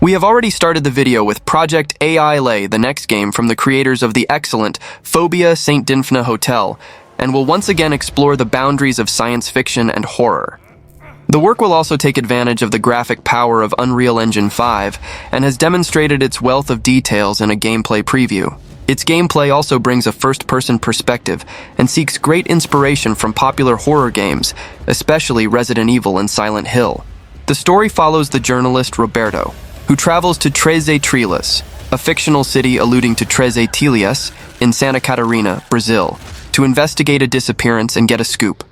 We have already started the video with Project A.I.L.A, the next game from the creators of the excellent Phobia St. Dymphna Hotel, and will once again explore the boundaries of science fiction and horror. The work will also take advantage of the graphic power of Unreal Engine 5 and has demonstrated its wealth of details in a gameplay preview. Its gameplay also brings a first-person perspective and seeks great inspiration from popular horror games, especially Resident Evil and Silent Hill. The story follows the journalist Roberto, who travels to Treze Trilas, a fictional city alluding to Treze Tilias in Santa Catarina, Brazil, to investigate a disappearance and get a scoop.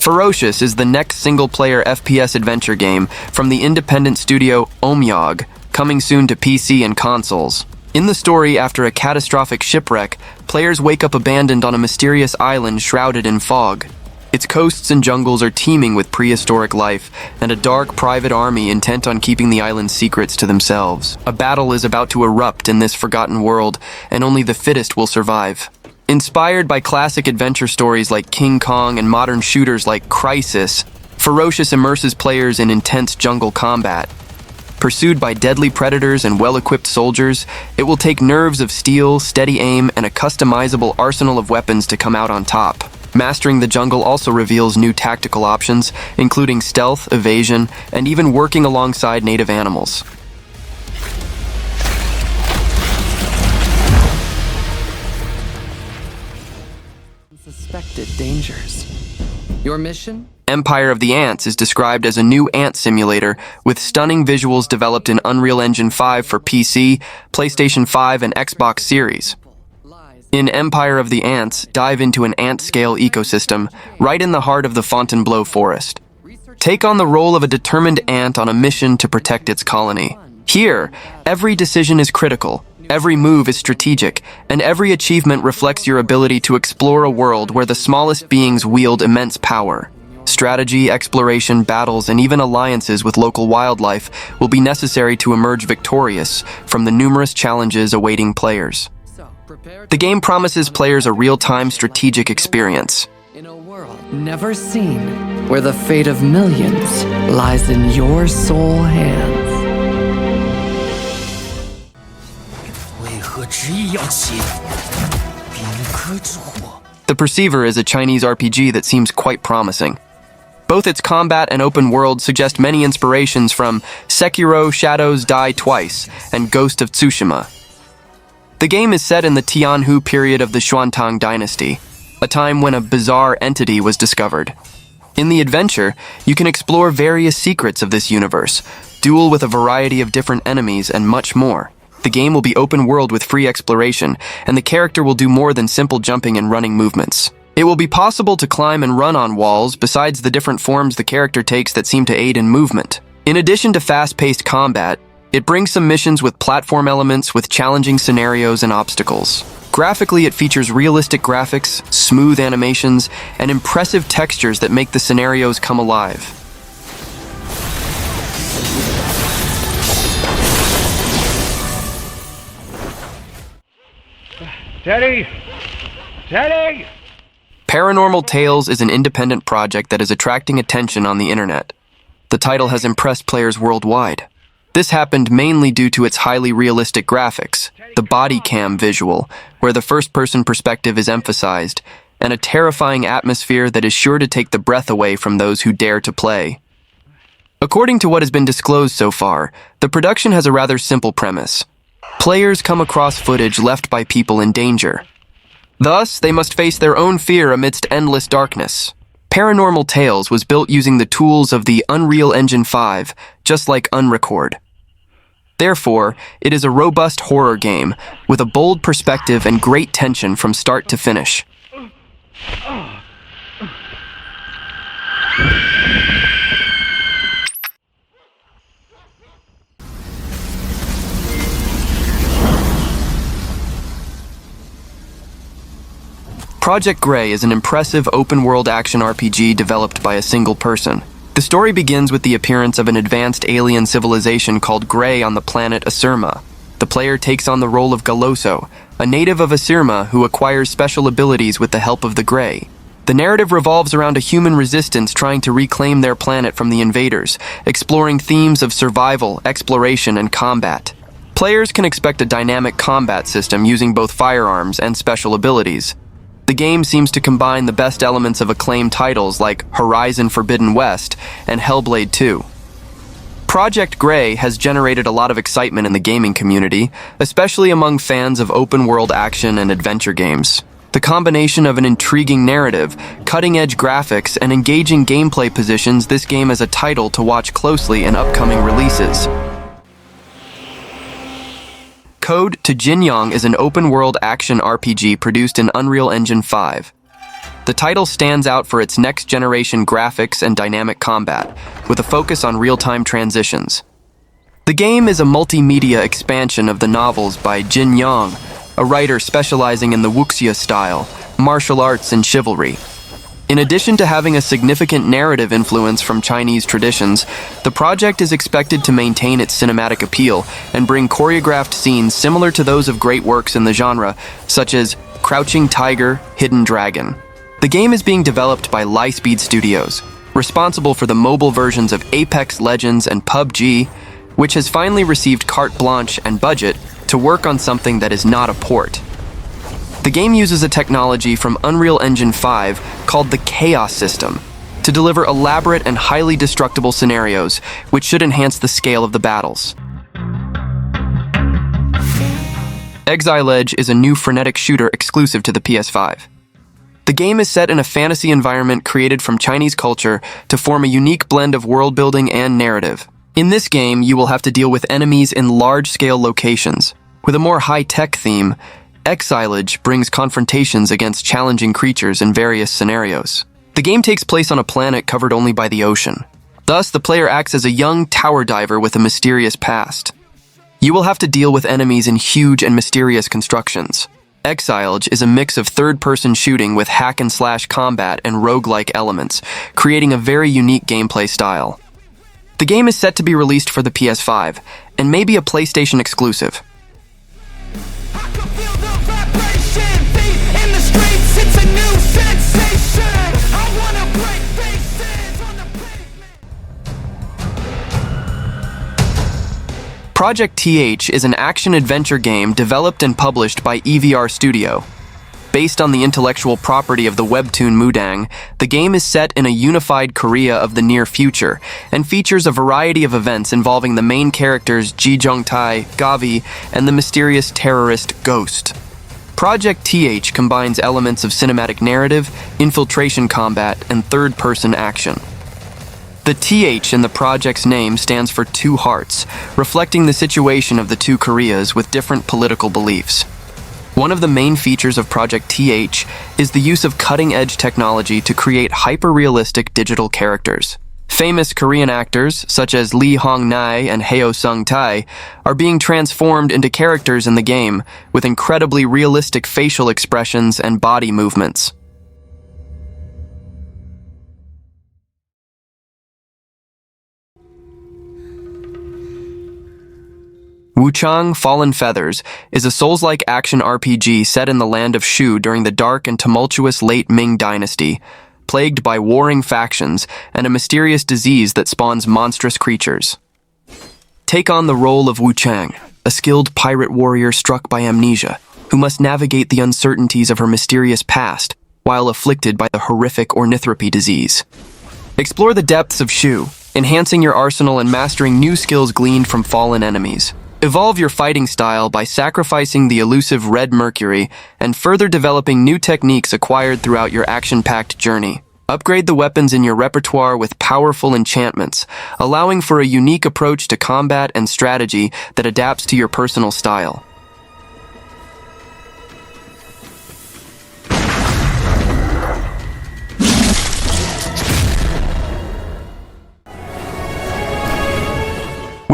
FEROCIOUS is the next single-player FPS adventure game from the independent studio A.I.L.A, coming soon to PC and consoles. In the story, after a catastrophic shipwreck, players wake up abandoned on a mysterious island shrouded in fog. Its coasts and jungles are teeming with prehistoric life, and a dark private army intent on keeping the island's secrets to themselves. A battle is about to erupt in this forgotten world, and only the fittest will survive. Inspired by classic adventure stories like King Kong and modern shooters like Crysis, FEROCIOUS immerses players in intense jungle combat. Pursued by deadly predators and well-equipped soldiers, it will take nerves of steel, steady aim, and a customizable arsenal of weapons to come out on top. Mastering the jungle also reveals new tactical options, including stealth, evasion, and even working alongside native animals. Suspected dangers. Your mission? Empire of the Ants is described as a new ant simulator with stunning visuals developed in Unreal Engine 5 for PC, PlayStation 5, and Xbox Series. In Empire of the Ants, dive into an ant-scale ecosystem right in the heart of the Fontainebleau forest. Take on the role of a determined ant on a mission to protect its colony. Here, every decision is critical. Every move is strategic, and every achievement reflects your ability to explore a world where the smallest beings wield immense power. Strategy, exploration, battles, and even alliances with local wildlife will be necessary to emerge victorious from the numerous challenges awaiting players. The game promises players a real-time strategic experience. In a world never seen, where the fate of millions lies in your sole hands. The Perceiver is a Chinese RPG that seems quite promising. Both its combat and open world suggest many inspirations from Sekiro: Shadows Die Twice and Ghost of Tsushima. The game is set in the Tianhu period of the Xuantang dynasty, a time when a bizarre entity was discovered. In the adventure, you can explore various secrets of this universe, duel with a variety of different enemies, and much more. The game will be open world with free exploration, and the character will do more than simple jumping and running movements. It will be possible to climb and run on walls, besides the different forms the character takes that seem to aid in movement. In addition to fast-paced combat, it brings some missions with platform elements with challenging scenarios and obstacles. Graphically, it features realistic graphics, smooth animations, and impressive textures that make the scenarios come alive. Steady! Steady! Paranormal Tales is an independent project that is attracting attention on the internet. The title has impressed players worldwide. This happened mainly due to its highly realistic graphics, the body cam visual, where the first-person perspective is emphasized, and a terrifying atmosphere that is sure to take the breath away from those who dare to play. According to what has been disclosed so far, the production has a rather simple premise. Players come across footage left by people in danger. Thus, they must face their own fear amidst endless darkness. Paranormal Tales was built using the tools of the Unreal Engine 5, just like Unrecord. Therefore, it is a robust horror game with a bold perspective and great tension from start to finish. Project Grey is an impressive open-world action RPG developed by a single person. The story begins with the appearance of an advanced alien civilization called Grey on the planet Asurma. The the player takes on the role of Galoso, a native of Asirma who acquires special abilities with the help of the Grey. The narrative revolves around a human resistance trying to reclaim their planet from the invaders, exploring themes of survival, exploration, and combat. Players can expect a dynamic combat system using both firearms and special abilities. The game seems to combine the best elements of acclaimed titles like Horizon Forbidden West and Hellblade 2. Project Grey has generated a lot of excitement in the gaming community, especially among fans of open-world action and adventure games. The combination of an intriguing narrative, cutting-edge graphics, and engaging gameplay positions this game as a title to watch closely in upcoming releases. Code to Jin Yong is an open-world action RPG produced in Unreal Engine 5. The title stands out for its next-generation graphics and dynamic combat, with a focus on real-time transitions. The game is a multimedia expansion of the novels by Jin Yong, a writer specializing in the wuxia style, martial arts, and chivalry. In addition to having a significant narrative influence from Chinese traditions, the project is expected to maintain its cinematic appeal and bring choreographed scenes similar to those of great works in the genre, such as Crouching Tiger, Hidden Dragon. The game is being developed by Lightspeed Studios, responsible for the mobile versions of Apex Legends and PUBG, which has finally received carte blanche and budget to work on something that is not a port. The game uses a technology from Unreal Engine 5 called the Chaos System to deliver elaborate and highly destructible scenarios, which should enhance the scale of the battles. Exiledge is a new frenetic shooter exclusive to the PS5. The game is set in a fantasy environment created from Chinese culture to form a unique blend of world building and narrative. In this game, you will have to deal with enemies in large-scale locations. With a more high-tech theme, Exiledge brings confrontations against challenging creatures in various scenarios. The game takes place on a planet covered only by the ocean. Thus, the player acts as a young tower diver with a mysterious past. You will have to deal with enemies in huge and mysterious constructions. Exiledge is a mix of third-person shooting with hack-and-slash combat and roguelike elements, creating a very unique gameplay style. The game is set to be released for the PS5, and may be a PlayStation exclusive. Project TH is an action-adventure game developed and published by EVR Studio. Based on the intellectual property of the webtoon Mudang, the game is set in a unified Korea of the near future, and features a variety of events involving the main characters Ji Jong-tae, Gavi, and the mysterious terrorist Ghost. Project TH combines elements of cinematic narrative, infiltration combat, and third-person action. The TH in the project's name stands for Two Hearts, reflecting the situation of the two Koreas with different political beliefs. One of the main features of Project TH is the use of cutting-edge technology to create hyper-realistic digital characters. Famous Korean actors, such as Lee Hong-nae and Heo Sung-tae, are being transformed into characters in the game with incredibly realistic facial expressions and body movements. Wuchang Fallen Feathers is a Souls-like action RPG set in the land of Shu during the dark and tumultuous late Ming dynasty, plagued by warring factions and a mysterious disease that spawns monstrous creatures. Take on the role of Wuchang, a skilled pirate warrior struck by amnesia, who must navigate the uncertainties of her mysterious past while afflicted by the horrific ornithopy disease. Explore the depths of Shu, enhancing your arsenal and mastering new skills gleaned from fallen enemies. Evolve your fighting style by sacrificing the elusive Red Mercury and further developing new techniques acquired throughout your action-packed journey. Upgrade the weapons in your repertoire with powerful enchantments, allowing for a unique approach to combat and strategy that adapts to your personal style.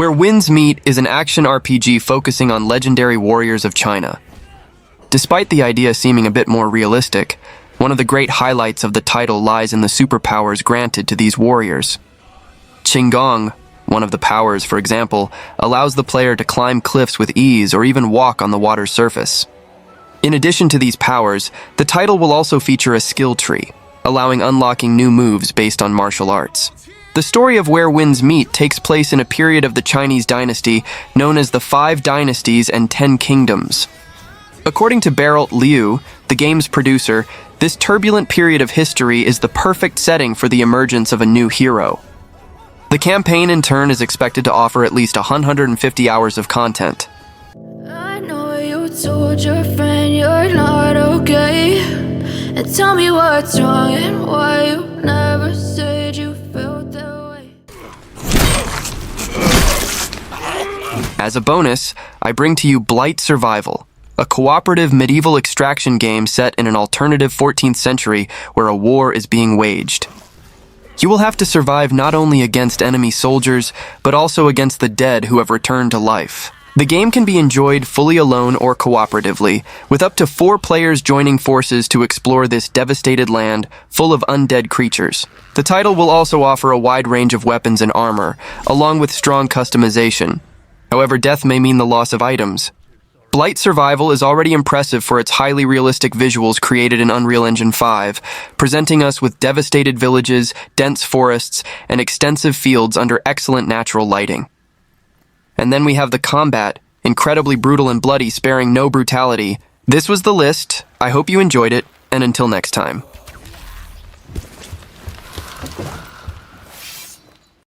Where Winds Meet is an action RPG focusing on legendary warriors of China. Despite the idea seeming a bit more realistic, one of the great highlights of the title lies in the superpowers granted to these warriors. Qinggong, One of the powers, for example, allows the player to climb cliffs with ease or even walk on the water's surface. In addition to these powers, the title will also feature a skill tree, allowing unlocking new moves based on martial arts. The story of Where Winds Meet takes place in a period of the Chinese dynasty known as the 5 Dynasties and 10 Kingdoms. According to Barrett Liu, the game's producer, this turbulent period of history is the perfect setting for the emergence of a new hero. The campaign, in turn, is expected to offer at least 150 hours of content. I know you told your friend you're not okay, and tell me what's wrong and why you never said you felt that way. As a bonus, I bring to you Blight Survival, a cooperative medieval extraction game set in an alternative 14th century where a war is being waged. You will have to survive not only against enemy soldiers, but also against the dead who have returned to life. The game can be enjoyed fully alone or cooperatively, with up to 4 players joining forces to explore this devastated land full of undead creatures. The title will also offer a wide range of weapons and armor, along with strong customization. However, death may mean the loss of items. Blight Survival is already impressive for its highly realistic visuals created in Unreal Engine 5, presenting us with devastated villages, dense forests, and extensive fields under excellent natural lighting. And then we have the combat, incredibly brutal and bloody, sparing no brutality. This was the list. I hope you enjoyed it, and until next time.